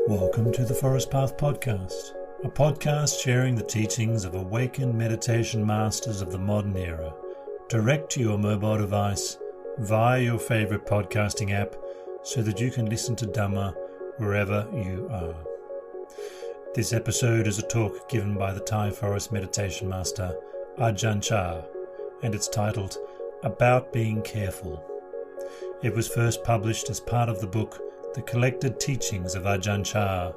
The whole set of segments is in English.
Welcome to the Forest Path Podcast, a podcast sharing the teachings of awakened meditation masters of the modern era, direct to your mobile device via your favourite podcasting app so that you can listen to Dhamma wherever you are. This episode is a talk given by the Thai forest meditation master Ajahn Chah, and it's titled About Being Careful. It was first published as part of the book The Collected Teachings of Ajahn Chah,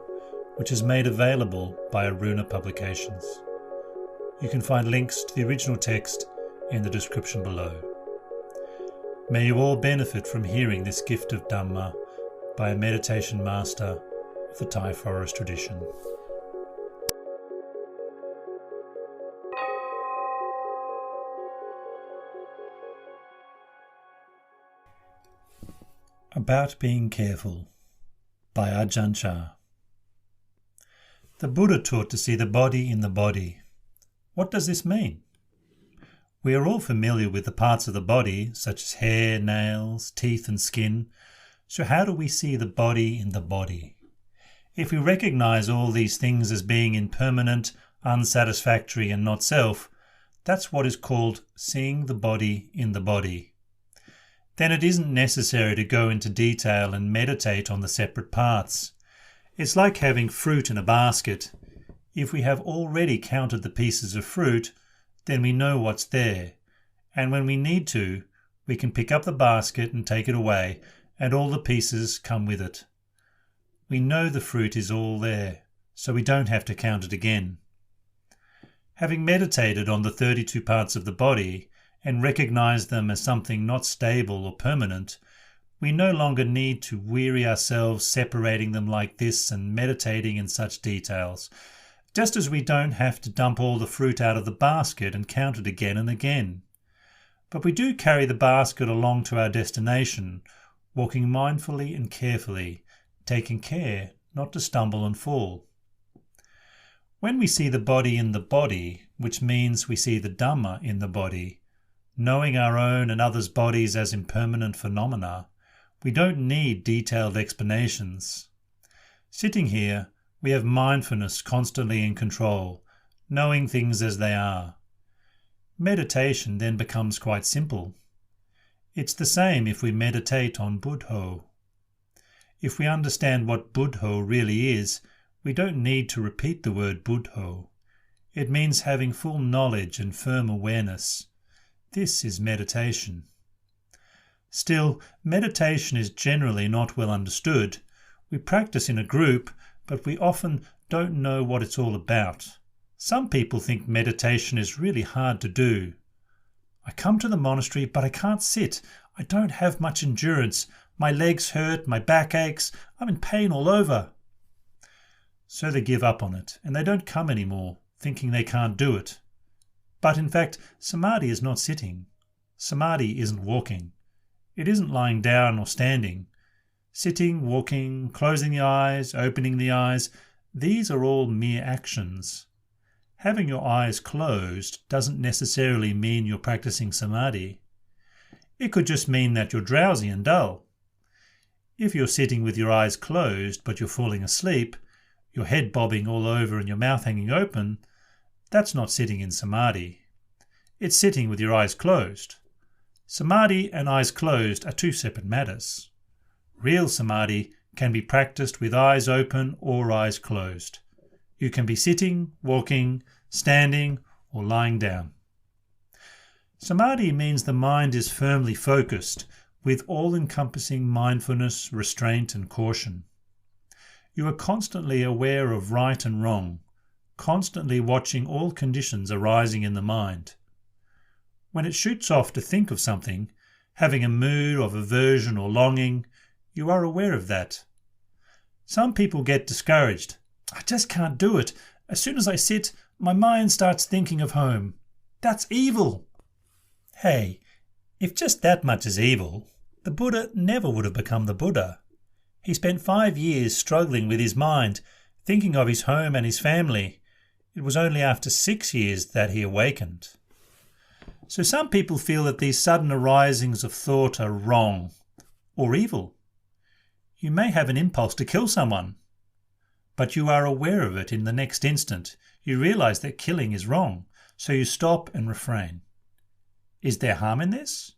which is made available by Aruna Publications. You can find links to the original text in the description below. May you all benefit from hearing this gift of Dhamma by a meditation master of the Thai forest tradition. About Being Careful by Ajahn Chah. The Buddha taught to see the body in the body. What does this mean? We are all familiar with the parts of the body, such as hair, nails, teeth and skin. So how do we see the body in the body? If we recognize all these things as being impermanent, unsatisfactory and not self, that's what is called seeing the body in the body. Then it isn't necessary to go into detail and meditate on the separate parts. It's like having fruit in a basket. If we have already counted the pieces of fruit, then we know what's there, and when we need to, we can pick up the basket and take it away, and all the pieces come with it. We know the fruit is all there, so we don't have to count it again. Having meditated on the 32 parts of the body, and recognize them as something not stable or permanent, we no longer need to weary ourselves separating them like this and meditating in such details, just as we don't have to dump all the fruit out of the basket and count it again and again. But we do carry the basket along to our destination, walking mindfully and carefully, taking care not to stumble and fall. When we see the body in the body, which means we see the Dhamma in the body, knowing our own and others' bodies as impermanent phenomena, we don't need detailed explanations. Sitting here, we have mindfulness constantly in control, knowing things as they are. Meditation then becomes quite simple. It's the same if we meditate on Buddho. If we understand what Buddho really is, we don't need to repeat the word Buddho. It means having full knowledge and firm awareness. This is meditation. Still, meditation is generally not well understood. We practice in a group, but we often don't know what it's all about. Some people think meditation is really hard to do. I come to the monastery, but I can't sit. I don't have much endurance. My legs hurt, my back aches. I'm in pain all over. So they give up on it, and they don't come anymore, thinking they can't do it. But in fact, samadhi is not sitting. Samadhi isn't walking. It isn't lying down or standing. Sitting, walking, closing the eyes, opening the eyes, these are all mere actions. Having your eyes closed doesn't necessarily mean you're practicing samadhi. It could just mean that you're drowsy and dull. If you're sitting with your eyes closed but you're falling asleep, your head bobbing all over and your mouth hanging open, that's not sitting in samadhi. It's sitting with your eyes closed. Samadhi and eyes closed are two separate matters. Real samadhi can be practiced with eyes open or eyes closed. You can be sitting, walking, standing, or lying down. Samadhi means the mind is firmly focused, with all-encompassing mindfulness, restraint, and caution. You are constantly aware of right and wrong, constantly watching all conditions arising in the mind. When it shoots off to think of something, having a mood of aversion or longing, you are aware of that. Some people get discouraged. I just can't do it. As soon as I sit, my mind starts thinking of home. That's evil. Hey, if just that much is evil, the Buddha never would have become the Buddha. He spent 5 years struggling with his mind, thinking of his home and his family. It was only after 6 years that he awakened. So some people feel that these sudden arisings of thought are wrong or evil. You may have an impulse to kill someone. but you are aware of it in the next instant. You realize that killing is wrong, so you stop and refrain. Is there harm in this?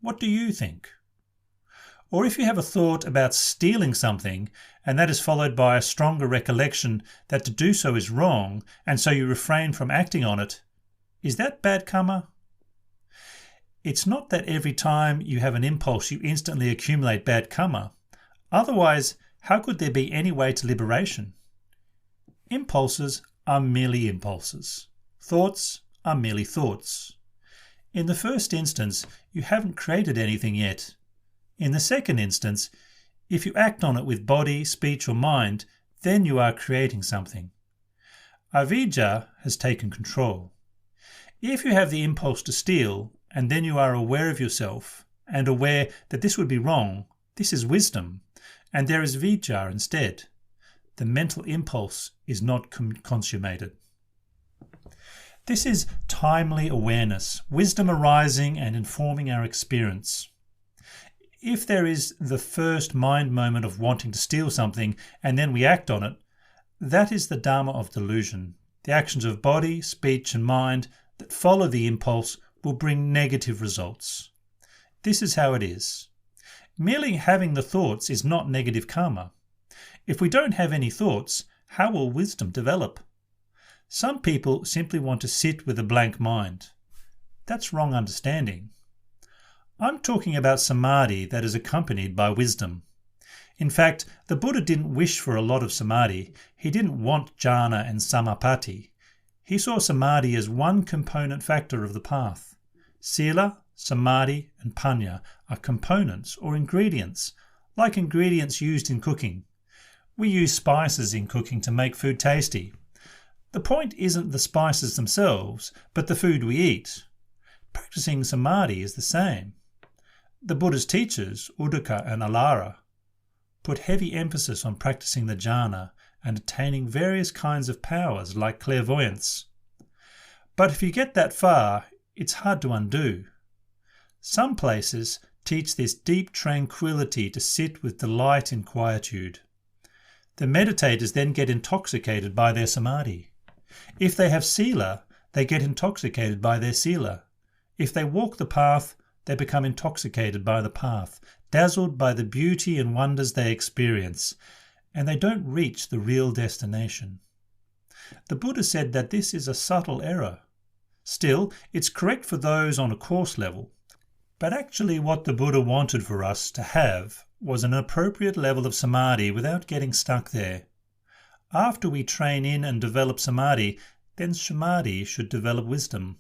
What do you think? Or if you have a thought about stealing something, and that is followed by a stronger recollection that to do so is wrong, and so you refrain from acting on it, is that bad karma? It's not that every time you have an impulse you instantly accumulate bad karma. Otherwise, how could there be any way to liberation? Impulses are merely impulses. Thoughts are merely thoughts. In the first instance, you haven't created anything yet. In the second instance, if you act on it with body, speech or mind, then you are creating something. Avijja has taken control. If you have the impulse to steal, and then you are aware of yourself, and aware that this would be wrong, this is wisdom, and there is vijja instead. The mental impulse is not consummated. This is timely awareness, wisdom arising and informing our experience. If there is the first mind moment of wanting to steal something and then we act on it, that is the dharma of delusion. The actions of body, speech and mind that follow the impulse will bring negative results. This is how it is. Merely having the thoughts is not negative karma. If we don't have any thoughts, how will wisdom develop? Some people simply want to sit with a blank mind. That's wrong understanding. I'm talking about samadhi that is accompanied by wisdom. In fact, the Buddha didn't wish for a lot of samadhi. He didn't want jhana and samapatti. He saw samadhi as one component factor of the path. Sila, samadhi and panya are components or ingredients, like ingredients used in cooking. We use spices in cooking to make food tasty. The point isn't the spices themselves, but the food we eat. Practicing samadhi is the same. The Buddha's teachers, Uddaka and Alara, put heavy emphasis on practicing the jhana and attaining various kinds of powers like clairvoyance. But if you get that far, it's hard to undo. Some places teach this deep tranquility to sit with delight in quietude. The meditators then get intoxicated by their samadhi. If they have sila, they get intoxicated by their sila. If they walk the path, they become intoxicated by the path, dazzled by the beauty and wonders they experience, and they don't reach the real destination. The Buddha said that this is a subtle error. Still, it's correct for those on a course level. But actually what the Buddha wanted for us to have was an appropriate level of samadhi without getting stuck there. After we train in and develop samadhi, then samadhi should develop wisdom.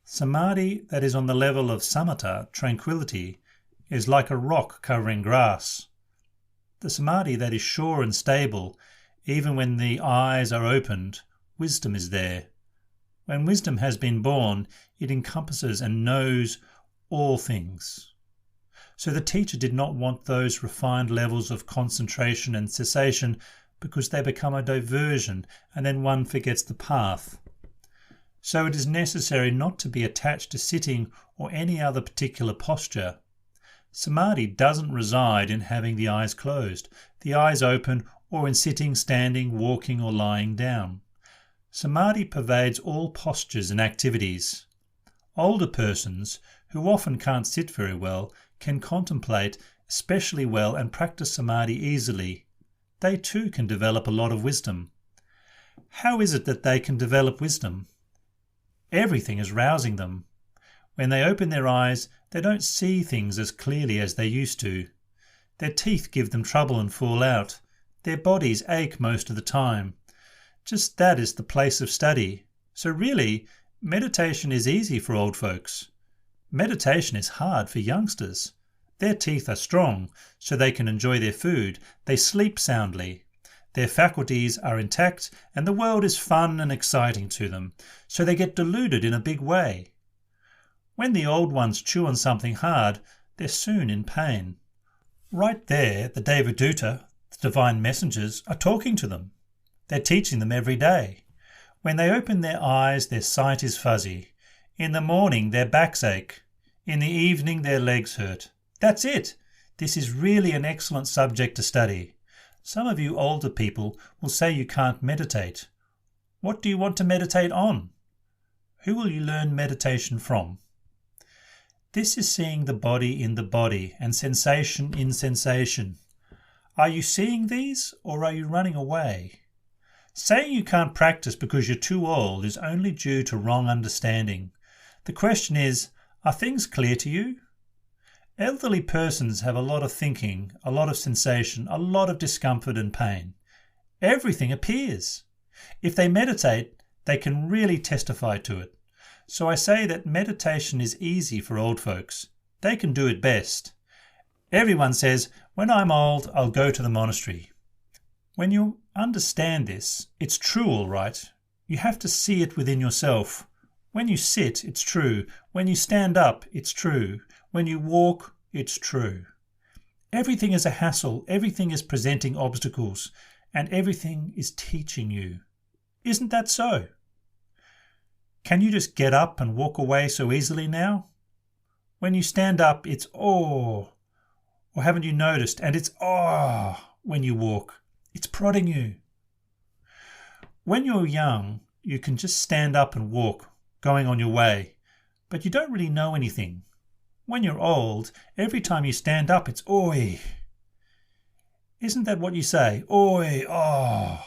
Samadhi that is on the level of samatha, tranquility, is like a rock covering grass. The samadhi that is sure and stable, even when the eyes are opened, wisdom is there. When wisdom has been born, it encompasses and knows all things. So the teacher did not want those refined levels of concentration and cessation because they become a diversion and then one forgets the path. So it is necessary not to be attached to sitting or any other particular posture. Samadhi doesn't reside in having the eyes closed, the eyes open, or in sitting, standing, walking, or lying down. Samadhi pervades all postures and activities. Older persons, who often can't sit very well, can contemplate especially well and practice samadhi easily. They too can develop a lot of wisdom. How is it that they can develop wisdom? Everything is rousing them. When they open their eyes, they don't see things as clearly as they used to. Their teeth give them trouble and fall out. Their bodies ache most of the time. Just that is the place of study. So really, meditation is easy for old folks. Meditation is hard for youngsters. Their teeth are strong, so they can enjoy their food. They sleep soundly. Their faculties are intact and the world is fun and exciting to them, so they get deluded in a big way. When the old ones chew on something hard, they're soon in pain. Right there, the Devadutta, the divine messengers, are talking to them. They're teaching them every day. When they open their eyes, their sight is fuzzy. In the morning, their backs ache. In the evening, their legs hurt. That's it. This is really an excellent subject to study. Some of you older people will say you can't meditate. What do you want to meditate on? Who will you learn meditation from? This is seeing the body in the body and sensation in sensation. Are you seeing these or are you running away? Saying you can't practice because you're too old is only due to wrong understanding. The question is, are things clear to you? Elderly persons have a lot of thinking, a lot of sensation, a lot of discomfort and pain. Everything appears. If they meditate, they can really testify to it. So I say that meditation is easy for old folks. They can do it best. Everyone says, when I'm old, I'll go to the monastery. When you understand this, it's true all right. You have to see it within yourself. When you sit, it's true. When you stand up, it's true. When you walk, it's true. Everything is a hassle. Everything is presenting obstacles. And everything is teaching you. Isn't that so? Can you just get up and walk away so easily now? When you stand up, it's oh. Or haven't you noticed? And it's oh when you walk. It's prodding you. When you're young, you can just stand up and walk, going on your way, but you don't really know anything. When you're old, every time you stand up, it's oi. Isn't that what you say? Oi, oh.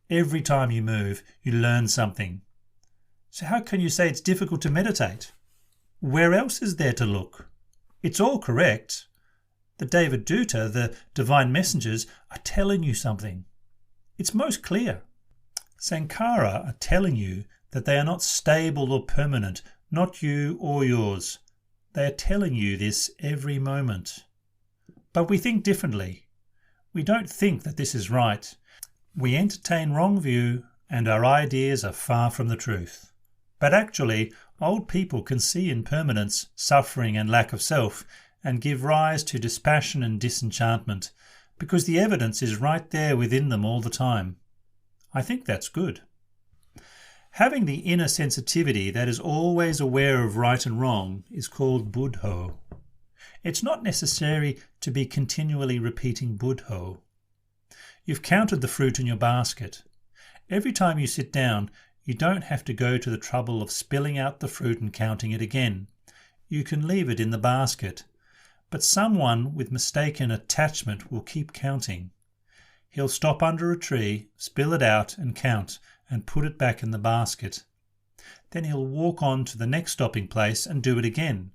Every time you move, you learn something. So how can you say it's difficult to meditate? Where else is there to look? It's all correct. The Devadutta, the divine messengers, are telling you something. It's most clear. Sankhara are telling you that they are not stable or permanent, not you or yours. They are telling you this every moment. But we think differently. We don't think that this is right. We entertain wrong view and our ideas are far from the truth. But actually, old people can see impermanence, suffering and lack of self and give rise to dispassion and disenchantment because the evidence is right there within them all the time. I think that's good. Having the inner sensitivity that is always aware of right and wrong is called buddho. It's not necessary to be continually repeating buddho. You've counted the fruit in your basket. Every time you sit down, you don't have to go to the trouble of spilling out the fruit and counting it again. You can leave it in the basket. But someone with mistaken attachment will keep counting. He'll stop under a tree, spill it out and count, and put it back in the basket. Then he'll walk on to the next stopping place and do it again.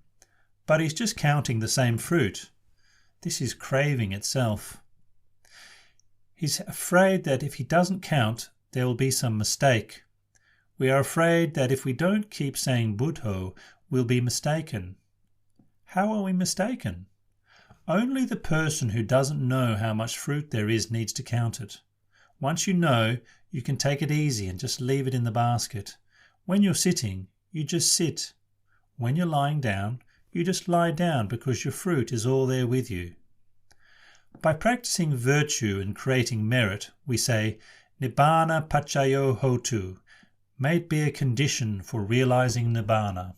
But he's just counting the same fruit. This is craving itself. He's afraid that if he doesn't count, there will be some mistake. We are afraid that if we don't keep saying buddho, we'll be mistaken. How are we mistaken? Only the person who doesn't know how much fruit there is needs to count it. Once you know, you can take it easy and just leave it in the basket. When you're sitting, you just sit. When you're lying down, you just lie down because your fruit is all there with you. By practicing virtue and creating merit, we say, Nibbana pachayo hotu, may it be a condition for realizing Nibbana.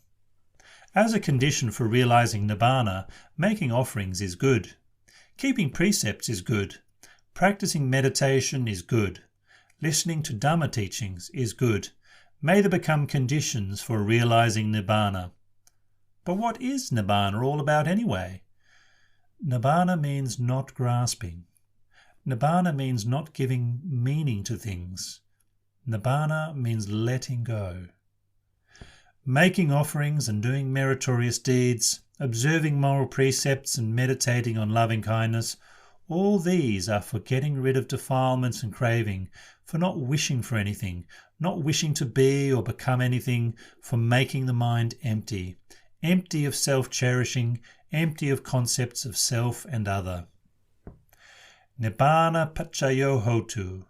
As a condition for realizing Nibbana, making offerings is good. Keeping precepts is good. Practicing meditation is good. Listening to Dhamma teachings is good. May they become conditions for realizing Nibbana. But what is Nibbana all about anyway? Nibbana means not grasping. Nibbana means not giving meaning to things. Nibbana means letting go. Making offerings and doing meritorious deeds, observing moral precepts and meditating on loving kindness, all these are for getting rid of defilements and craving, for not wishing for anything, not wishing to be or become anything, for making the mind empty, empty of self-cherishing, empty of concepts of self and other. Nibbana pachayo hotu.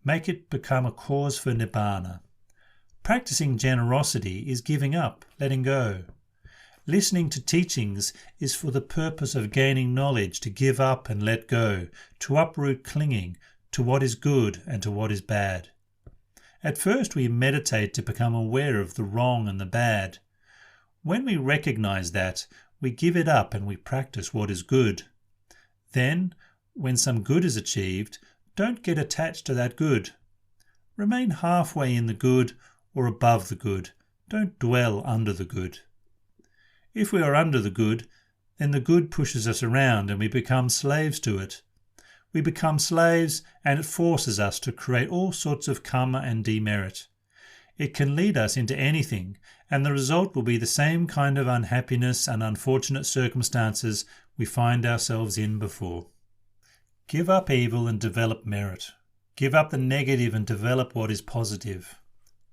Make it become a cause for Nibbana. Practicing generosity is giving up, letting go. Listening to teachings is for the purpose of gaining knowledge, to give up and let go, to uproot clinging to what is good and to what is bad. At first we meditate to become aware of the wrong and the bad. When we recognize that, we give it up and we practice what is good. Then, When some good is achieved, don't get attached to that good. Remain halfway in the good or above the good. Don't dwell under the good. If we are under the good, then the good pushes us around and we become slaves to it. We become slaves and it forces us to create all sorts of karma and demerit. It can lead us into anything, and the result will be the same kind of unhappiness and unfortunate circumstances we find ourselves in before. Give up evil and develop merit. Give up the negative and develop what is positive.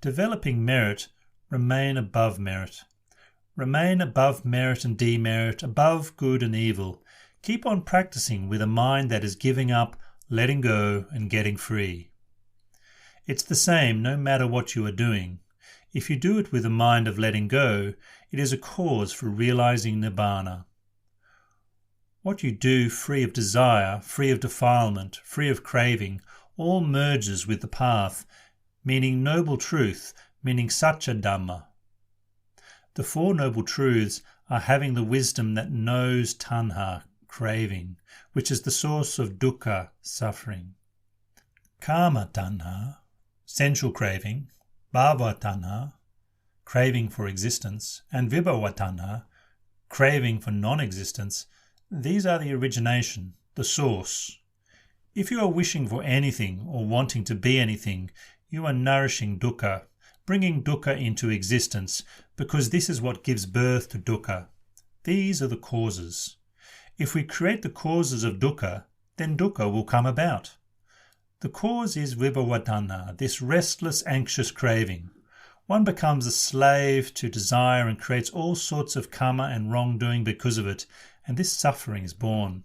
Developing merit, remain above merit. Remain above merit and demerit, above good and evil. Keep on practicing with a mind that is giving up, letting go, and getting free. It's the same no matter what you are doing. If you do it with a mind of letting go, it is a cause for realizing Nirvana. What you do free of desire, free of defilement, free of craving, all merges with the path, meaning noble truth, meaning Satcha Dhamma. The Four Noble Truths are having the wisdom that knows tanha, craving, which is the source of dukkha, suffering. Kama tanha, sensual craving, bhava tanha, craving for existence, and vibhava tanha, craving for non-existence, these are the origination, the source. If you are wishing for anything or wanting to be anything, you are nourishing dukkha, bringing dukkha into existence, because this is what gives birth to dukkha. These are the causes. If we create the causes of dukkha, then dukkha will come about. The cause is vibhava tanha, this restless, anxious craving. One becomes a slave to desire and creates all sorts of karma and wrongdoing because of it, and this suffering is born.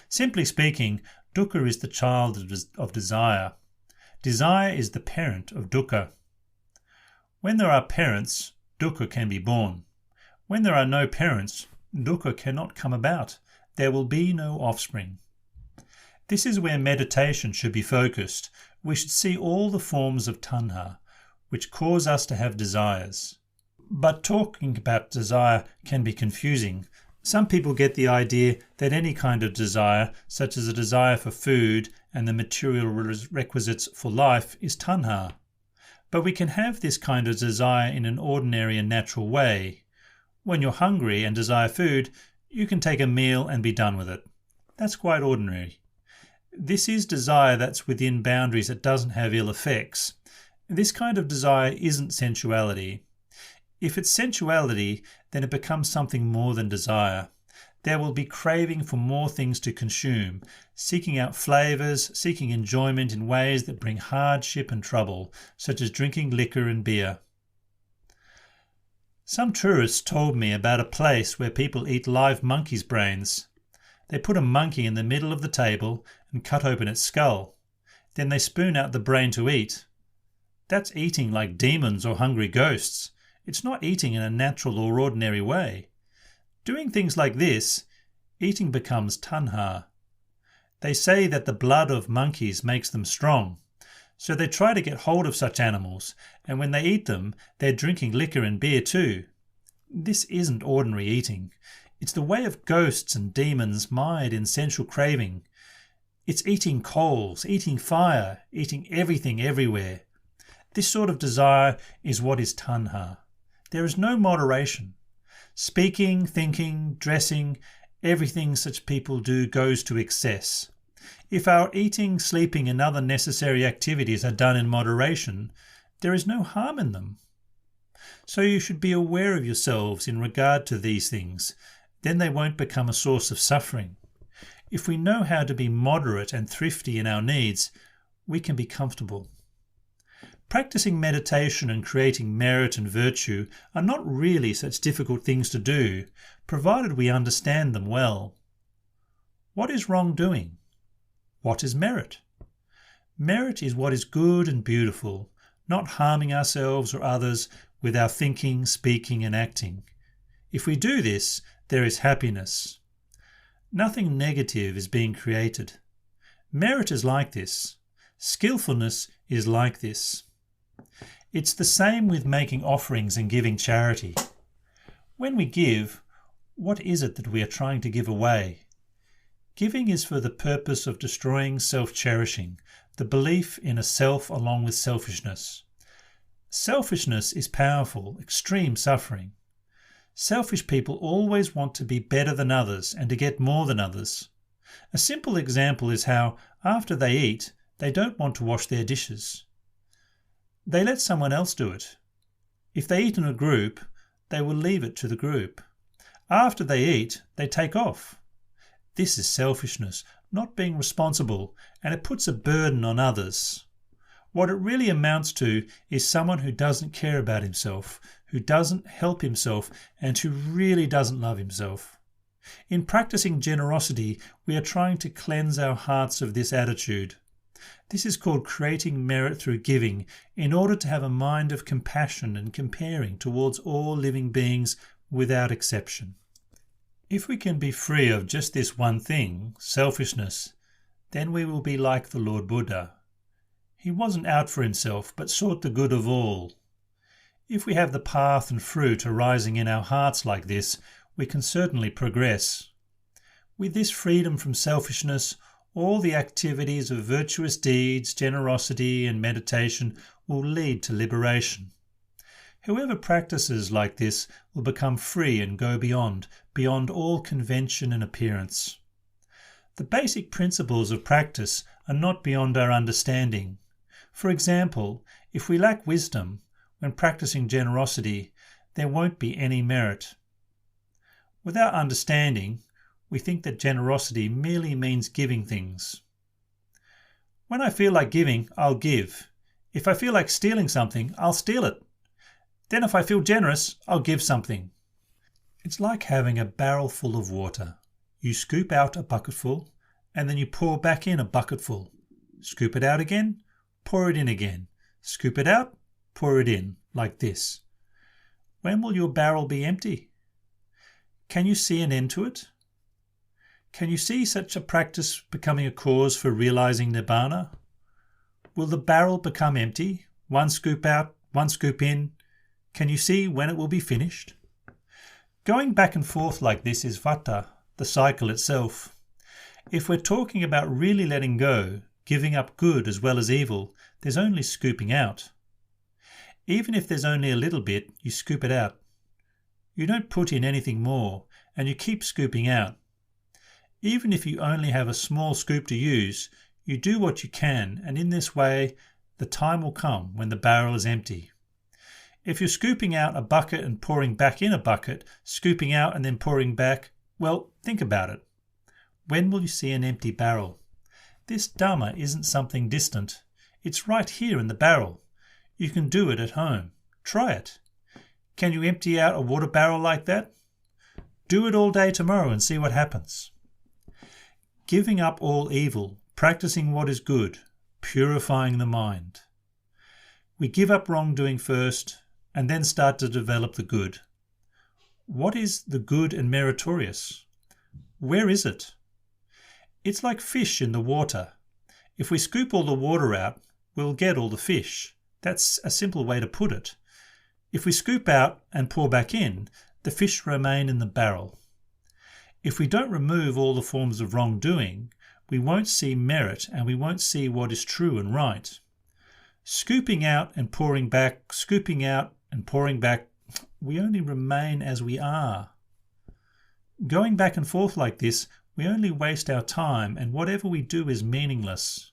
Simply speaking, dukkha is the child of desire. Desire is the parent of dukkha. When there are parents, dukkha can be born. When there are no parents, dukkha cannot come about. There will be no offspring. This is where meditation should be focused. We should see all the forms of tanha, which cause us to have desires. But talking about desire can be confusing. Some people get the idea that any kind of desire, such as a desire for food and the material requisites for life, is tanha. But we can have this kind of desire in an ordinary and natural way. When you're hungry and desire food, you can take a meal and be done with it. That's quite ordinary. This is desire that's within boundaries that doesn't have ill effects. This kind of desire isn't sensuality. If it's sensuality, then it becomes something more than desire. There will be craving for more things to consume, seeking out flavours, seeking enjoyment in ways that bring hardship and trouble, such as drinking liquor and beer. Some tourists told me about a place where people eat live monkeys' brains. They put a monkey in the middle of the table and cut open its skull. Then they spoon out the brain to eat. That's eating like demons or hungry ghosts. It's not eating in a natural or ordinary way. Doing things like this, eating becomes tanha. They say that the blood of monkeys makes them strong, so they try to get hold of such animals, and when they eat them, they're drinking liquor and beer too. This isn't ordinary eating. It's the way of ghosts and demons mired in sensual craving. It's eating coals, eating fire, eating everything everywhere. This sort of desire is what is tanha. There is no moderation. Speaking, thinking, dressing, everything such people do goes to excess. If our eating, sleeping and other necessary activities are done in moderation, there is no harm in them. So you should be aware of yourselves in regard to these things. Then they won't become a source of suffering. If we know how to be moderate and thrifty in our needs, we can be comfortable. Practicing meditation and creating merit and virtue are not really such difficult things to do, provided we understand them well. What is wrongdoing? What is merit? Merit is what is good and beautiful, not harming ourselves or others with our thinking, speaking and acting. If we do this, there is happiness. Nothing negative is being created. Merit is like this. Skillfulness is like this. It's the same with making offerings and giving charity. When we give, what is it that we are trying to give away? Giving is for the purpose of destroying self-cherishing, the belief in a self along with selfishness. Selfishness is powerful, extreme suffering. Selfish people always want to be better than others and to get more than others. A simple example is how, after they eat, they don't want to wash their dishes. They let someone else do it. If they eat in a group, they will leave it to the group. After they eat, they take off. This is selfishness, not being responsible, and it puts a burden on others. What it really amounts to is someone who doesn't care about himself, who doesn't help himself, and who really doesn't love himself. In practicing generosity, we are trying to cleanse our hearts of this attitude. This is called creating merit through giving, in order to have a mind of compassion and comparing towards all living beings without exception. If we can be free of just this one thing, selfishness, then we will be like the Lord Buddha. He wasn't out for himself, but sought the good of all. If we have the path and fruit arising in our hearts like this, we can certainly progress. With this freedom from selfishness, all the activities of virtuous deeds, generosity and meditation will lead to liberation. Whoever practices like this will become free and go beyond all convention and appearance. The basic principles of practice are not beyond our understanding. For example, if we lack wisdom, when practicing generosity, there won't be any merit. Without understanding, we think that generosity merely means giving things. When I feel like giving, I'll give. If I feel like stealing something, I'll steal it. Then if I feel generous, I'll give something. It's like having a barrel full of water. You scoop out a bucketful, and then you pour back in a bucketful. Scoop it out again, pour it in again. Scoop it out, pour it in, like this. When will your barrel be empty? Can you see an end to it? Can you see such a practice becoming a cause for realizing Nirvana? Will the barrel become empty? One scoop out, one scoop in. Can you see when it will be finished? Going back and forth like this is vata, the cycle itself. If we're talking about really letting go, giving up good as well as evil, there's only scooping out. Even if there's only a little bit, you scoop it out. You don't put in anything more, and you keep scooping out. Even if you only have a small scoop to use, you do what you can, and in this way, the time will come when the barrel is empty. If you're scooping out a bucket and pouring back in a bucket, scooping out and then pouring back, well, think about it. When will you see an empty barrel? This Dhamma isn't something distant. It's right here in the barrel. You can do it at home. Try it. Can you empty out a water barrel like that? Do it all day tomorrow and see what happens. Giving up all evil, practicing what is good, purifying the mind. We give up wrongdoing first, and then start to develop the good. What is the good and meritorious? Where is it? It's like fish in the water. If we scoop all the water out, we'll get all the fish. That's a simple way to put it. If we scoop out and pour back in, the fish remain in the barrel. If we don't remove all the forms of wrongdoing, we won't see merit and we won't see what is true and right. Scooping out and pouring back, scooping out and pouring back, we only remain as we are. Going back and forth like this, we only waste our time, and whatever we do is meaningless.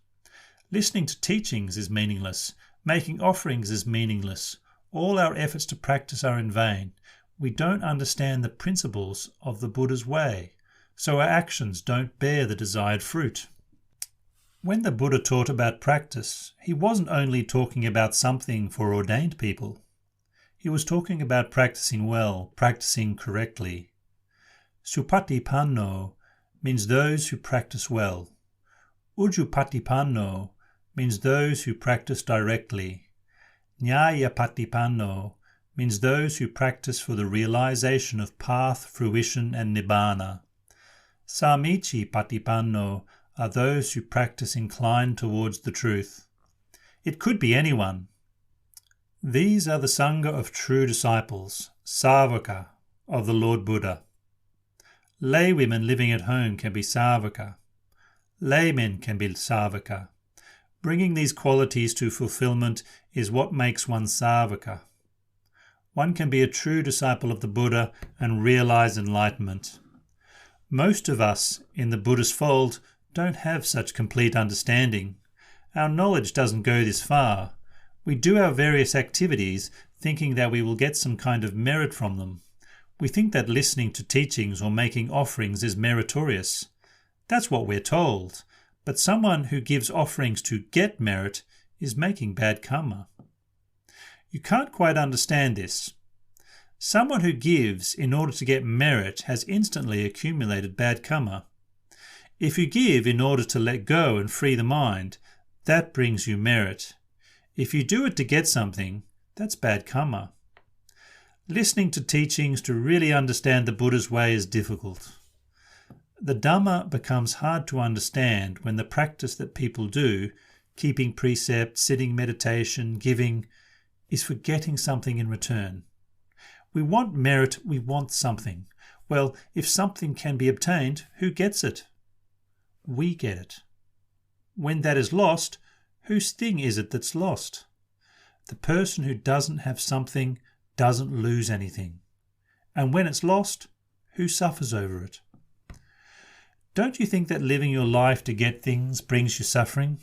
Listening to teachings is meaningless. Making offerings is meaningless. All our efforts to practice are in vain. We don't understand the principles of the Buddha's way, so our actions don't bear the desired fruit. When the Buddha taught about practice, he wasn't only talking about something for ordained people. He was talking about practicing well, practicing correctly. Supatipanno means those who practice well. Ujjupatipanno means those who practice directly. Nyayapatipanno means those who practice for the realization of path, fruition and nibbana. Samichipatipanno are those who practice inclined towards the truth. It could be anyone. These are the Sangha of true disciples, Savaka, of the Lord Buddha. Lay women living at home can be savaka. Laymen can be savaka. Bringing these qualities to fulfillment is what makes one savaka. One can be a true disciple of the Buddha and realize enlightenment. Most of us in the Buddhist fold don't have such complete understanding. Our knowledge doesn't go this far. We do our various activities thinking that we will get some kind of merit from them. We think that listening to teachings or making offerings is meritorious. That's what we're told. But someone who gives offerings to get merit is making bad karma. You can't quite understand this. Someone who gives in order to get merit has instantly accumulated bad karma. If you give in order to let go and free the mind, that brings you merit. If you do it to get something, that's bad karma. Listening to teachings to really understand the Buddha's way is difficult. The Dhamma becomes hard to understand when the practice that people do, keeping precepts, sitting meditation, giving, is for getting something in return. We want merit, we want something. Well, if something can be obtained, who gets it? We get it. When that is lost, whose thing is it that's lost? The person who doesn't have something doesn't lose anything. And when it's lost, who suffers over it? Don't you think that living your life to get things brings you suffering?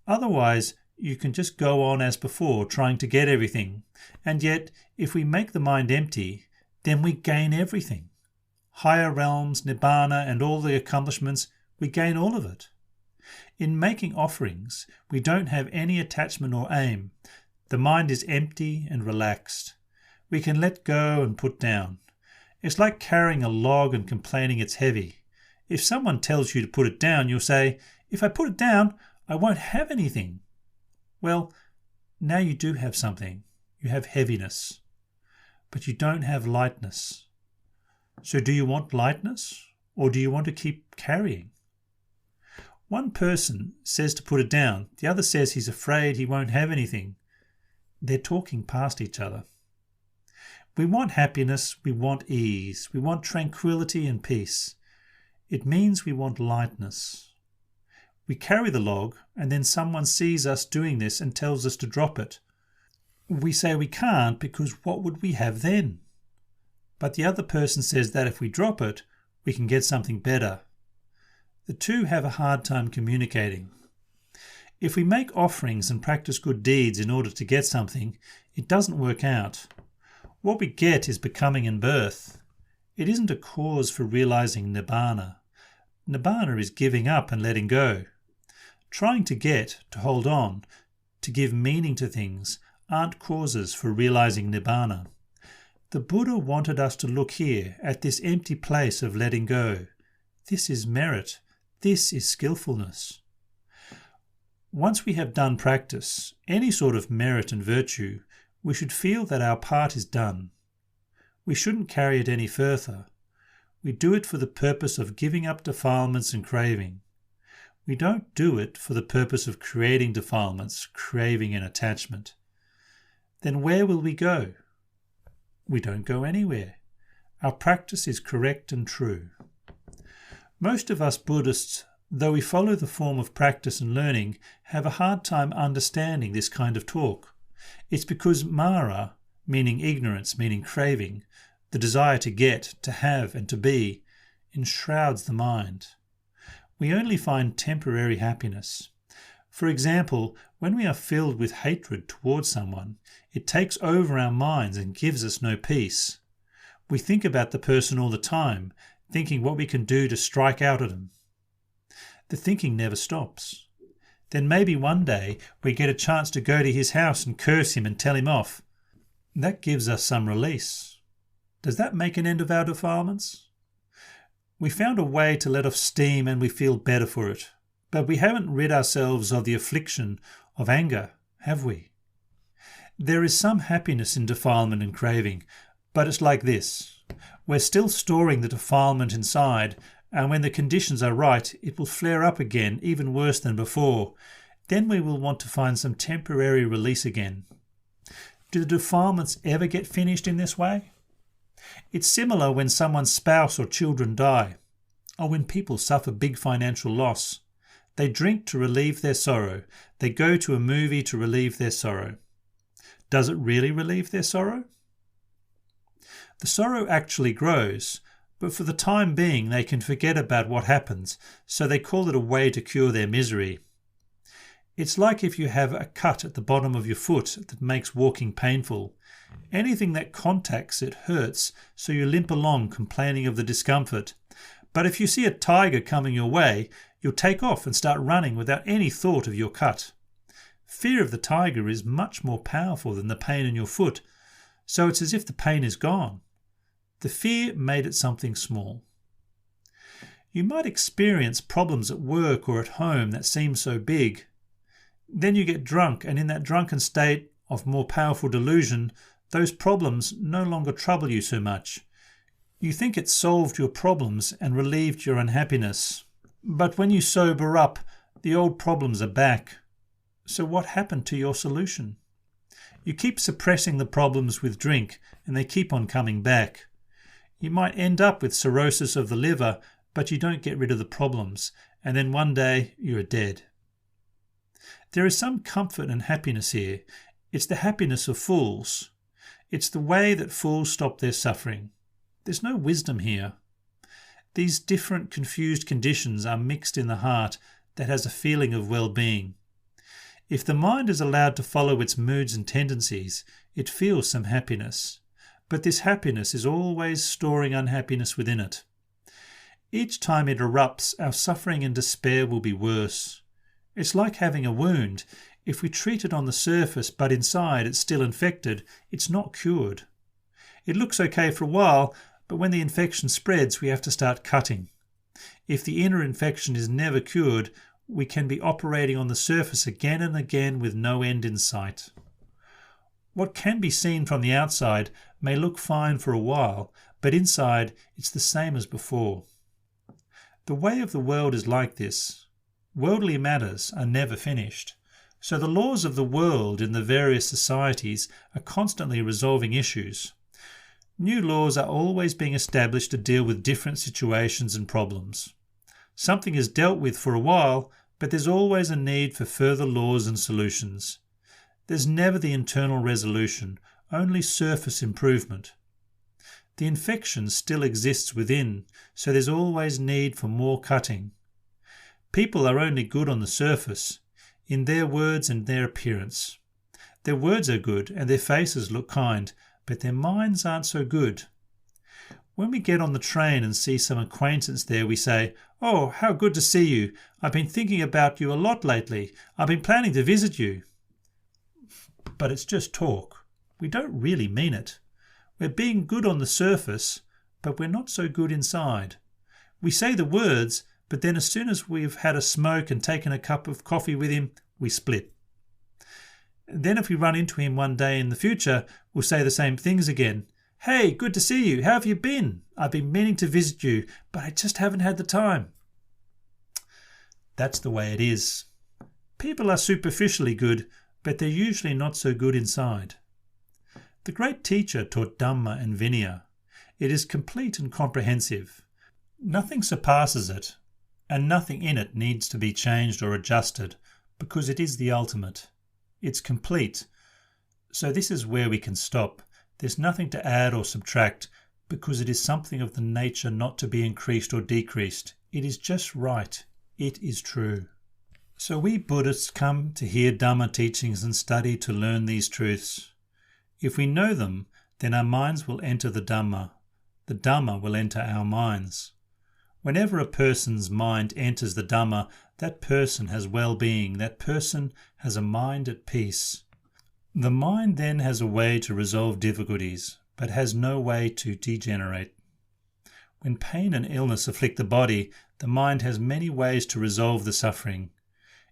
Otherwise, you can just go on as before, trying to get everything. And yet, if we make the mind empty, then we gain everything. Higher realms, Nibbana, and all the accomplishments, we gain all of it. In making offerings, we don't have any attachment or aim. The mind is empty and relaxed. We can let go and put down. It's like carrying a log and complaining it's heavy. If someone tells you to put it down, you'll say, "If I put it down, I won't have anything." Well, now you do have something. You have heaviness. But you don't have lightness. So do you want lightness, or do you want to keep carrying? One person says to put it down. The other says he's afraid he won't have anything. They're talking past each other. We want happiness, we want ease, we want tranquility and peace. It means we want lightness. We carry the log, and then someone sees us doing this and tells us to drop it. We say we can't because what would we have then? But the other person says that if we drop it, we can get something better. The two have a hard time communicating. If we make offerings and practice good deeds in order to get something, it doesn't work out. What we get is becoming and birth. It isn't a cause for realizing Nibbana. Nibbana is giving up and letting go. Trying to get, to hold on, to give meaning to things aren't causes for realizing Nibbana. The Buddha wanted us to look here at this empty place of letting go. This is merit. This is skillfulness. Once we have done practice, any sort of merit and virtue, we should feel that our part is done. We shouldn't carry it any further. We do it for the purpose of giving up defilements and craving. We don't do it for the purpose of creating defilements, craving and attachment. Then where will we go? We don't go anywhere. Our practice is correct and true. Most of us Buddhists, though we follow the form of practice and learning, have a hard time understanding this kind of talk. It's because Mara, meaning ignorance, meaning craving, the desire to get, to have and to be, enshrouds the mind. We only find temporary happiness. For example, when we are filled with hatred towards someone, it takes over our minds and gives us no peace. We think about the person all the time, thinking what we can do to strike out at him. The thinking never stops. Then maybe one day we get a chance to go to his house and curse him and tell him off. That gives us some release. Does that make an end of our defilements? We found a way to let off steam and we feel better for it. But we haven't rid ourselves of the affliction of anger, have we? There is some happiness in defilement and craving, but it's like this. We're still storing the defilement inside, and when the conditions are right, it will flare up again, even worse than before. Then we will want to find some temporary release again. Do the defilements ever get finished in this way? It's similar when someone's spouse or children die, or when people suffer big financial loss. They drink to relieve their sorrow. They go to a movie to relieve their sorrow. Does it really relieve their sorrow? The sorrow actually grows, but for the time being they can forget about what happens, so they call it a way to cure their misery. It's like if you have a cut at the bottom of your foot that makes walking painful. Anything that contacts it hurts, so you limp along complaining of the discomfort. But if you see a tiger coming your way, you'll take off and start running without any thought of your cut. Fear of the tiger is much more powerful than the pain in your foot, so it's as if the pain is gone. The fear made it something small. You might experience problems at work or at home that seem so big. Then you get drunk, and in that drunken state of more powerful delusion, those problems no longer trouble you so much. You think it solved your problems and relieved your unhappiness. But when you sober up, the old problems are back. So what happened to your solution? You keep suppressing the problems with drink, and they keep on coming back. You might end up with cirrhosis of the liver, but you don't get rid of the problems, and then one day you're dead. There is some comfort and happiness here. It's the happiness of fools. It's the way that fools stop their suffering. There's no wisdom here. These different confused conditions are mixed in the heart that has a feeling of well-being. If the mind is allowed to follow its moods and tendencies, it feels some happiness. But this happiness is always storing unhappiness within it. Each time it erupts, our suffering and despair will be worse. It's like having a wound. If we treat it on the surface but inside it's still infected, it's not cured. It looks okay for a while, but when the infection spreads, we have to start cutting. If the inner infection is never cured, we can be operating on the surface again and again with no end in sight. What can be seen from the outside may look fine for a while, but inside it's the same as before. The way of the world is like this. Worldly matters are never finished. So the laws of the world in the various societies are constantly resolving issues. New laws are always being established to deal with different situations and problems. Something is dealt with for a while, but there's always a need for further laws and solutions. There's never the internal resolution, only surface improvement. The infection still exists within, so there's always need for more cutting. People are only good on the surface, in their words and their appearance. Their words are good and their faces look kind, but their minds aren't so good. When we get on the train and see some acquaintance there, we say, "Oh, how good to see you. I've been thinking about you a lot lately. I've been planning to visit you." But it's just talk. We don't really mean it. We're being good on the surface, but we're not so good inside. We say the words, but then as soon as we've had a smoke and taken a cup of coffee with him, we split. Then if we run into him one day in the future, we'll say the same things again. "Hey, good to see you. How have you been? I've been meaning to visit you, but I just haven't had the time." That's the way it is. People are superficially good, but they're usually not so good inside. The great teacher taught Dhamma and Vinaya. It is complete and comprehensive. Nothing surpasses it, and nothing in it needs to be changed or adjusted, because it is the ultimate. It's complete. So this is where we can stop. There's nothing to add or subtract, because it is something of the nature not to be increased or decreased. It is just right. It is true. So we Buddhists come to hear Dhamma teachings and study to learn these truths. If we know them, then our minds will enter the Dhamma. The Dhamma will enter our minds. Whenever a person's mind enters the Dhamma, that person has well-being, that person has a mind at peace. The mind then has a way to resolve difficulties, but has no way to degenerate. When pain and illness afflict the body, the mind has many ways to resolve the suffering.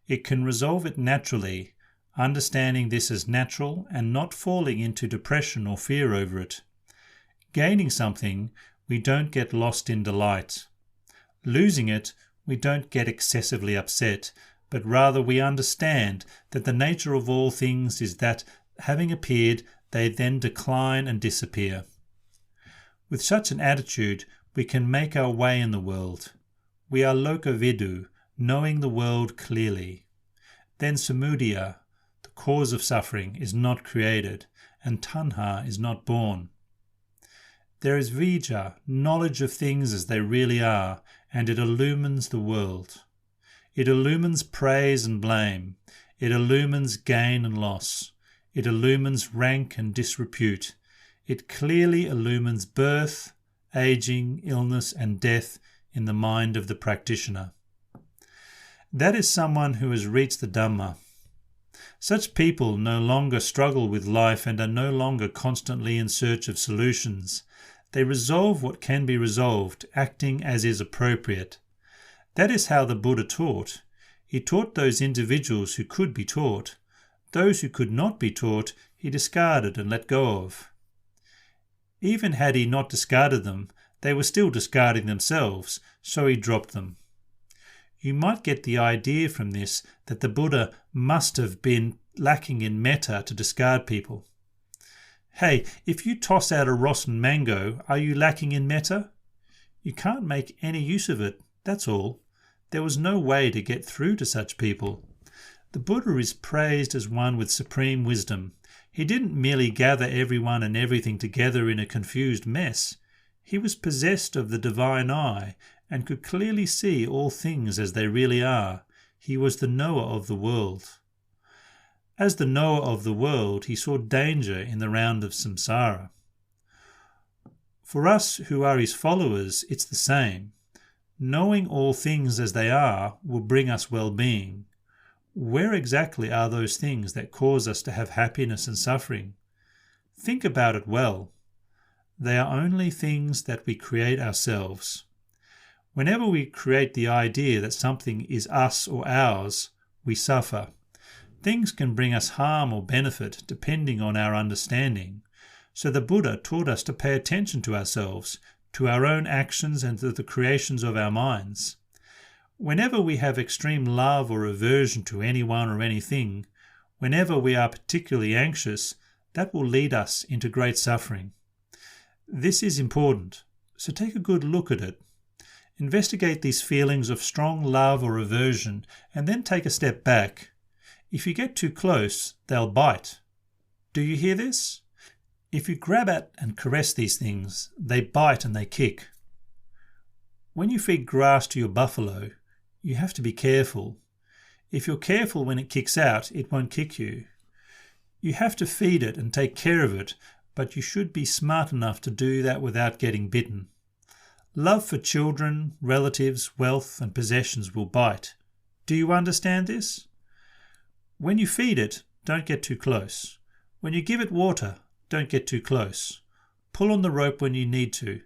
It can resolve it naturally, understanding this as natural and not falling into depression or fear over it. Gaining something, we don't get lost in delight. Losing it, we don't get excessively upset, but rather we understand that the nature of all things is that, having appeared, they then decline and disappear. With such an attitude, we can make our way in the world. We are lokavidu, knowing the world clearly. Then samudaya, the cause of suffering, is not created, and tanha is not born. There is vijja, knowledge of things as they really are, and it illumines the world. It illumines praise and blame. It illumines gain and loss. It illumines rank and disrepute. It clearly illumines birth, aging, illness, and death in the mind of the practitioner. That is someone who has reached the Dhamma. Such people no longer struggle with life and are no longer constantly in search of solutions. They resolve what can be resolved, acting as is appropriate. That is how the Buddha taught. He taught those individuals who could be taught. Those who could not be taught, he discarded and let go of. Even had he not discarded them, they were still discarding themselves, so he dropped them. You might get the idea from this that the Buddha must have been lacking in metta to discard people. Hey, if you toss out a rotten mango, are you lacking in metta? You can't make any use of it, that's all. There was no way to get through to such people. The Buddha is praised as one with supreme wisdom. He didn't merely gather everyone and everything together in a confused mess. He was possessed of the divine eye and could clearly see all things as they really are. He was the knower of the world. As the knower of the world, he saw danger in the round of samsara. For us who are his followers, it's the same. Knowing all things as they are will bring us well-being. Where exactly are those things that cause us to have happiness and suffering? Think about it well. They are only things that we create ourselves. Whenever we create the idea that something is us or ours, we suffer. Things can bring us harm or benefit depending on our understanding. So the Buddha taught us to pay attention to ourselves, to our own actions and to the creations of our minds. Whenever we have extreme love or aversion to anyone or anything, whenever we are particularly anxious, that will lead us into great suffering. This is important, so take a good look at it. Investigate these feelings of strong love or aversion and then take a step back. If you get too close, they'll bite. Do you hear this? If you grab at and caress these things, they bite and they kick. When you feed grass to your buffalo, you have to be careful. If you're careful when it kicks out, it won't kick you. You have to feed it and take care of it, but you should be smart enough to do that without getting bitten. Love for children, relatives, wealth, and possessions will bite. Do you understand this? When you feed it, don't get too close. When you give it water, don't get too close. Pull on the rope when you need to.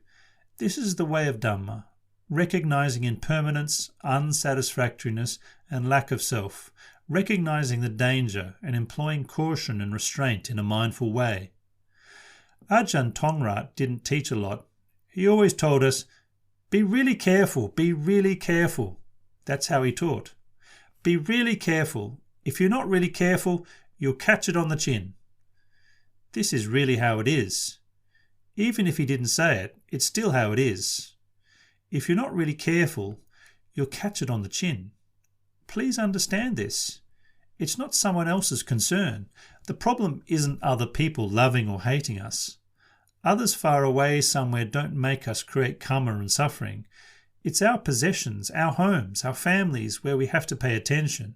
This is the way of Dhamma, recognizing impermanence, unsatisfactoriness, and lack of self, recognizing the danger and employing caution and restraint in a mindful way. Ajahn Tongrat didn't teach a lot. He always told us, be really careful, be really careful. That's how he taught. Be really careful. If you're not really careful, you'll catch it on the chin. This is really how it is. Even if he didn't say it, it's still how it is. If you're not really careful, you'll catch it on the chin. Please understand this. It's not someone else's concern. The problem isn't other people loving or hating us. Others far away somewhere don't make us create karma and suffering. It's our possessions, our homes, our families where we have to pay attention.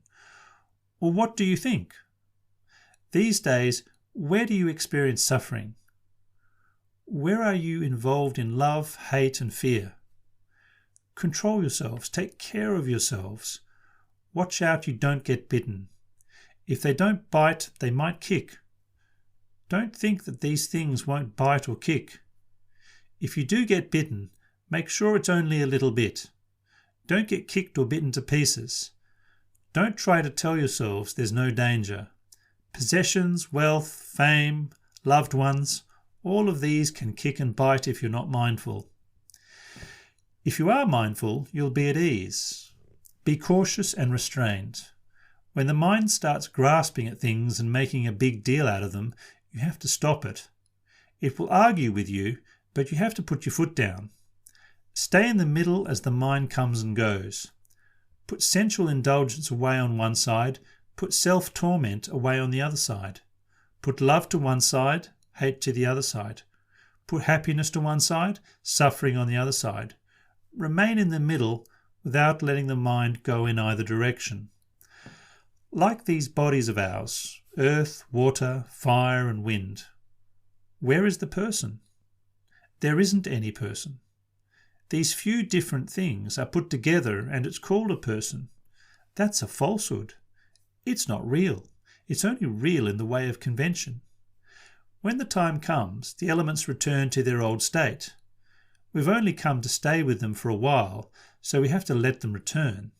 Or what do you think? These days, where do you experience suffering? Where are you involved in love, hate, and fear? Control yourselves. Take care of yourselves. Watch out you don't get bitten. If they don't bite, they might kick. Don't think that these things won't bite or kick. If you do get bitten, make sure it's only a little bit. Don't get kicked or bitten to pieces. Don't try to tell yourselves there's no danger. Possessions, wealth, fame, loved ones, all of these can kick and bite if you're not mindful. If you are mindful, you'll be at ease. Be cautious and restrained. When the mind starts grasping at things and making a big deal out of them, you have to stop it. It will argue with you, but you have to put your foot down. Stay in the middle as the mind comes and goes. Put sensual indulgence away on one side, put self-torment away on the other side. Put love to one side, hate to the other side. Put happiness to one side, suffering on the other side. Remain in the middle without letting the mind go in either direction. Like these bodies of ours, earth, water, fire and wind, where is the person? There isn't any person. These few different things are put together and it's called a person. That's a falsehood. It's not real. It's only real in the way of convention. When the time comes, the elements return to their old state. We've only come to stay with them for a while, so we have to let them return.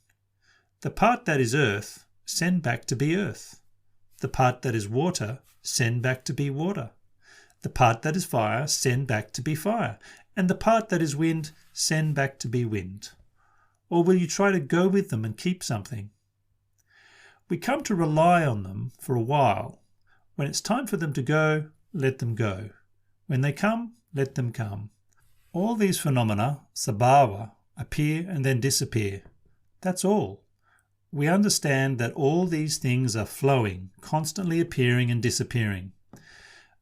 The part that is earth, send back to be earth. The part that is water, send back to be water. The part that is fire, send back to be fire. And the part that is wind, send back to be wind. Or will you try to go with them and keep something? We come to rely on them for a while. When it's time for them to go, let them go. When they come, let them come. All these phenomena, sabhava, appear and then disappear. That's all. We understand that all these things are flowing, constantly appearing and disappearing.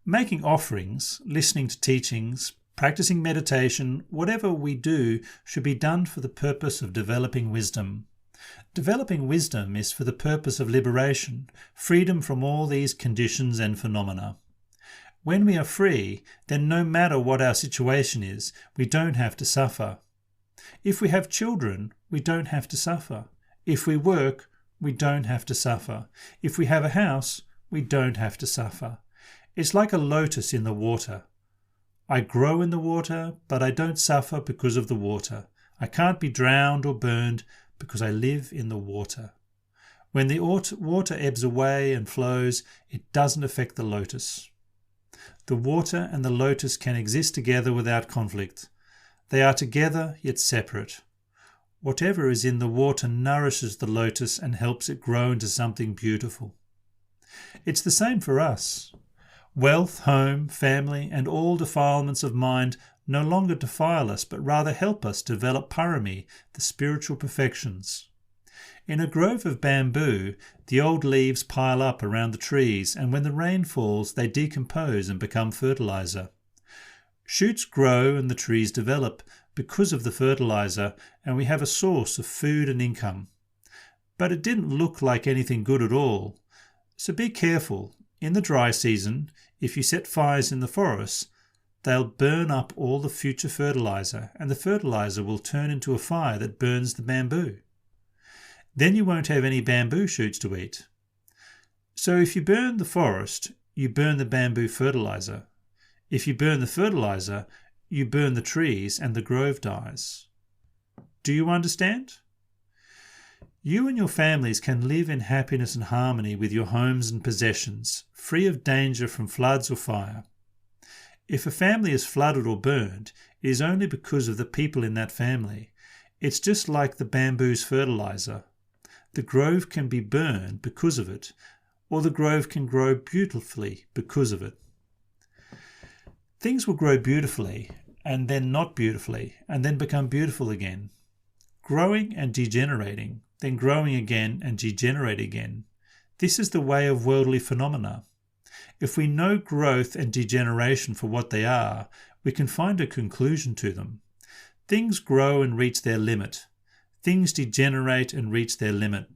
Making offerings, listening to teachings, practicing meditation, whatever we do should be done for the purpose of developing wisdom. Developing wisdom is for the purpose of liberation, freedom from all these conditions and phenomena. When we are free, then no matter what our situation is, we don't have to suffer. If we have children, we don't have to suffer. If we work, we don't have to suffer. If we have a house, we don't have to suffer. It's like a lotus in the water. I grow in the water, but I don't suffer because of the water. I can't be drowned or burned because I live in the water. When the water ebbs away and flows, it doesn't affect the lotus. The water and the lotus can exist together without conflict. They are together yet separate. Whatever is in the water nourishes the lotus and helps it grow into something beautiful. It's the same for us. Wealth, home, family, and all defilements of mind no longer defile us, but rather help us develop parami, the spiritual perfections. In a grove of bamboo, the old leaves pile up around the trees, and when the rain falls, they decompose and become fertilizer. Shoots grow and the trees develop because of the fertilizer, and we have a source of food and income. But it didn't look like anything good at all. So be careful. In the dry season, if you set fires in the forests, they'll burn up all the future fertilizer, and the fertilizer will turn into a fire that burns the bamboo. Then you won't have any bamboo shoots to eat. So if you burn the forest, you burn the bamboo fertilizer. If you burn the fertilizer, you burn the trees and the grove dies. Do you understand? You and your families can live in happiness and harmony with your homes and possessions, free of danger from floods or fire. If a family is flooded or burned, it is only because of the people in that family. It's just like the bamboo's fertilizer. The grove can be burned because of it, or the grove can grow beautifully because of it. Things will grow beautifully, and then not beautifully, and then become beautiful again. Growing and degenerating, then growing again and degenerate again. This is the way of worldly phenomena. If we know growth and degeneration for what they are, we can find a conclusion to them. Things grow and reach their limit. Things degenerate and reach their limit.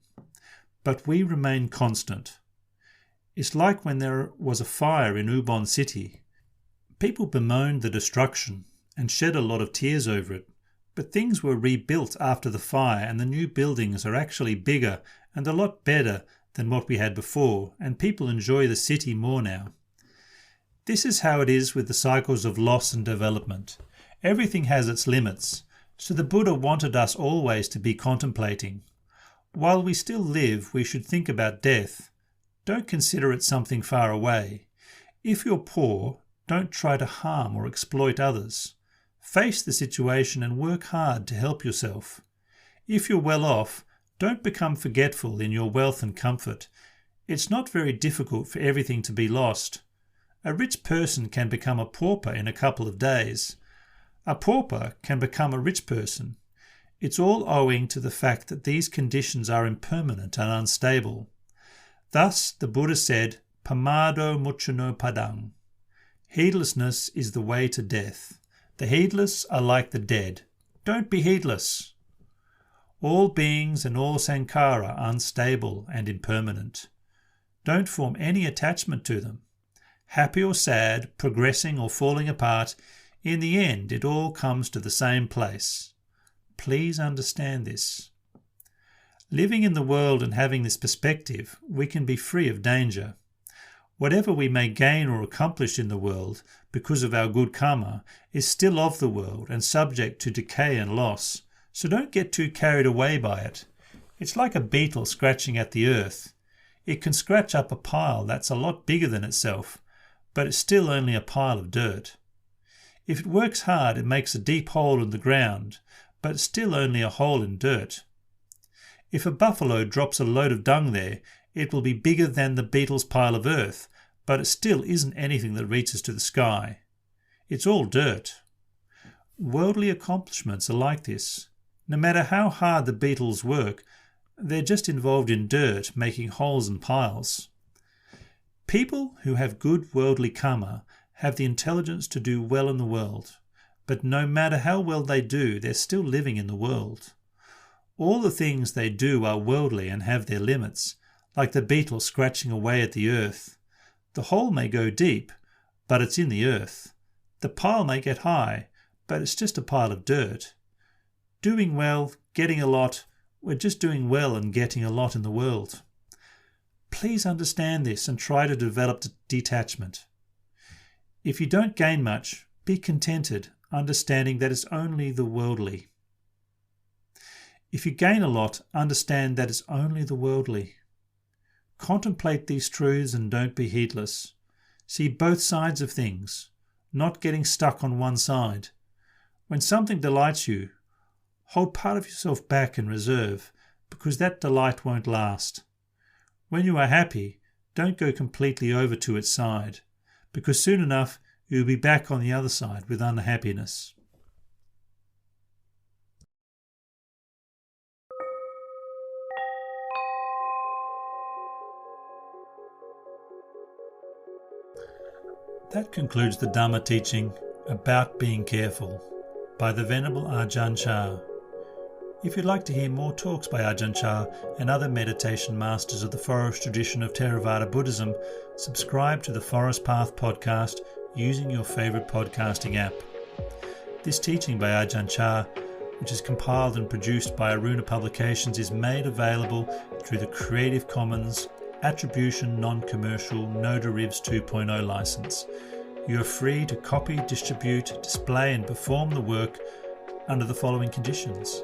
But we remain constant. It's like when there was a fire in Ubon City. People bemoaned the destruction and shed a lot of tears over it. But things were rebuilt after the fire, and the new buildings are actually bigger and a lot better than what we had before, and people enjoy the city more now. This is how it is with the cycles of loss and development. Everything has its limits, so the Buddha wanted us always to be contemplating. While we still live, we should think about death. Don't consider it something far away. If you're poor, don't try to harm or exploit others. Face the situation and work hard to help yourself. If you're well off, don't become forgetful in your wealth and comfort. It's not very difficult for everything to be lost. A rich person can become a pauper in a couple of days. A pauper can become a rich person. It's all owing to the fact that these conditions are impermanent and unstable. Thus, the Buddha said, Pamado muchano padang. Heedlessness is the way to death. The heedless are like the dead. Don't be heedless. All beings and all sankhara are unstable and impermanent. Don't form any attachment to them. Happy or sad, progressing or falling apart, in the end it all comes to the same place. Please understand this. Living in the world and having this perspective, we can be free of danger. Whatever we may gain or accomplish in the world because of our good karma is still of the world and subject to decay and loss, so don't get too carried away by it. It's like a beetle scratching at the earth. It can scratch up a pile that's a lot bigger than itself, but it's still only a pile of dirt. If it works hard, it makes a deep hole in the ground, but it's still only a hole in dirt. If a buffalo drops a load of dung there, it will be bigger than the beetle's pile of earth, but it still isn't anything that reaches to the sky. It's all dirt. Worldly accomplishments are like this. No matter how hard the beetles work, they're just involved in dirt, making holes and piles. People who have good worldly karma have the intelligence to do well in the world, but no matter how well they do, they're still living in the world. All the things they do are worldly and have their limits, like the beetle scratching away at the earth. The hole may go deep, but it's in the earth. The pile may get high, but it's just a pile of dirt. Doing well, getting a lot, we're just doing well and getting a lot in the world. Please understand this and try to develop detachment. If you don't gain much, be contented, understanding that it's only the worldly. If you gain a lot, understand that it's only the worldly. Contemplate these truths and don't be heedless. See both sides of things, not getting stuck on one side. When something delights you, hold part of yourself back in reserve, because that delight won't last. When you are happy, don't go completely over to its side, because soon enough you'll be back on the other side with unhappiness. That concludes the Dhamma teaching about being careful by the Venerable Ajahn Chah. If you'd like to hear more talks by Ajahn Chah and other meditation masters of the forest tradition of Theravada Buddhism, subscribe to the Forest Path podcast using your favourite podcasting app. This teaching by Ajahn Chah, which is compiled and produced by Aruna Publications, is made available through the Creative Commons Attribution Non-Commercial No Derivs 2.0 license. You are free to copy, distribute, display and perform the work under the following conditions.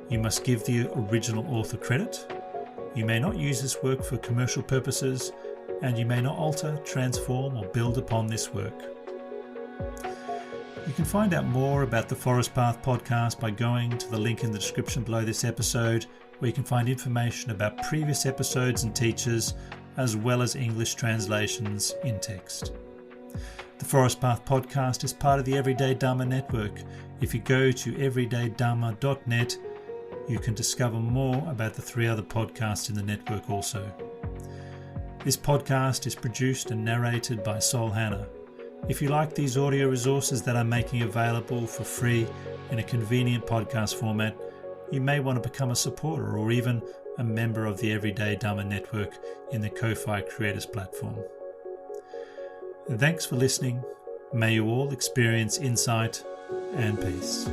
You must give the original author credit. You may not use this work for commercial purposes, and you may not alter, transform or build upon this work. You can find out more about the Forest Path podcast by going to the link in the description below this episode, where you can find information about previous episodes and teachers, as well as English translations in text. The Forest Path podcast is part of the Everyday Dhamma network. If you go to everydaydhamma.net, you can discover more about the 3 other podcasts in the network also. This podcast is produced and narrated by Sol Hannah. If you like these audio resources that I'm making available for free in a convenient podcast format, you may want to become a supporter or even a member of the Everyday Dhamma network in the Ko-Fi Creators platform. Thanks for listening. May you all experience insight and peace.